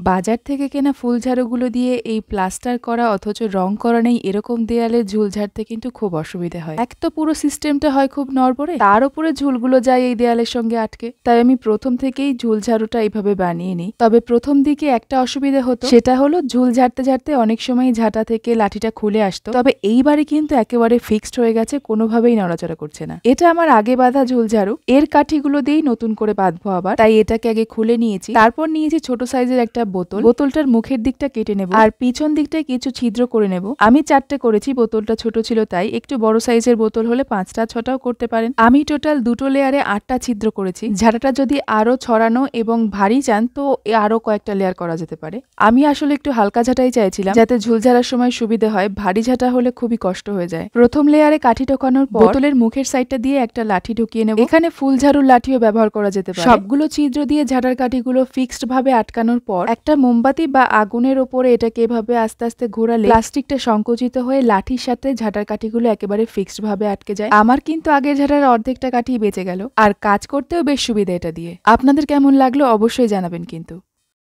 বাজার থেকে কেনা ফুল ঝাড়ুগুলো দিয়ে এই প্লাস্টার করা অথচ রং করা নেই এরকম দেয়ালে ঝুল ঝাড়তে কিন্তু খুব অসুবিধা হয়। এক তো পুরো সিস্টেমটা হয় খুব নড়বড়ে, তার উপরে ঝুলগুলো যায় এই দেয়ালের সঙ্গে আটকে। তাই আমি প্রথম থেকেই ঝুল ঝাড়ুটা এইভাবে বানিয়ে নিই। তবে প্রথম দিকে একটা অসুবিধা হতো, সেটা হলো ঝুল ঝাড়তে ঝাড়তে অনেক সময় ঝাঁটা থেকে লাঠিটা খুলে আসতো। তবে এইবারে কিন্তু একেবারে ফিক্সড হয়ে গেছে, কোনোভাবেই নড়াচড়া করছে না। এটা আমার আগে বাঁধা ঝুল ঝাড়ু, এর কাঠিগুলো দিয়েই নতুন করে বাঁধবো আবার। তাই এটাকে আগে খুলে নিয়েছি, তারপর নিয়েছি ছোট সাইজের একটা বোতলটার মুখের দিকটা কেটে নেব আর পিছন দিকটায় কিছু ছিদ্র করে নেব। আমি 4টে করেছি, বোতলটা ছোট ছিল তাই। একটু বড় সাইজের বোতল হলে 5টা 6টাও করতে পারেন। আমি টোটাল 2টো লেয়ারে 8টা ছিদ্র করেছি। ঝাঁটাটা যদি আরো ছড়ানো এবং ভারী চান তো আরো কয়েকটা লেয়ার করা যেতে পারে। আমি আসলে একটু হালকা ঝাঁটাই চাইছিলাম, যাতে ঝুল ঝাড়ার সময় সুবিধা হয়। ভারী ঝাঁটা হলে খুবই কষ্ট হয়ে যায়। প্রথম লেয়ারে কাঠি ঢোকানোর পর বোতলের মুখের সাইডটা দিয়ে একটা লাঠি ঢুকিয়ে নেব। এখানে ফুল ঝাড়ুর লাঠিও ব্যবহার করা যেতে পারে। সবগুলো ছিদ্র দিয়ে ঝাঁটার কাঠিগুলো ফিক্সড ভাবে আটকানোর পর একটা মোমবাতি বা আগুনের ওপরে এটাকে এভাবে আস্তে আস্তে ঘোরালে প্লাস্টিকটা সংকুচিত হয়ে লাঠির সাথে ঝাঁটার কাঠিগুলো একেবারে ফিক্সড ভাবে আটকে যায়। আমার কিন্তু আগের ঝাঁটার অর্ধেকটা কাঠি বেঁচে গেল, আর কাজ করতেও বেশ সুবিধা এটা দিয়ে। আপনাদের কেমন লাগলো অবশ্যই জানাবেন কিন্তু।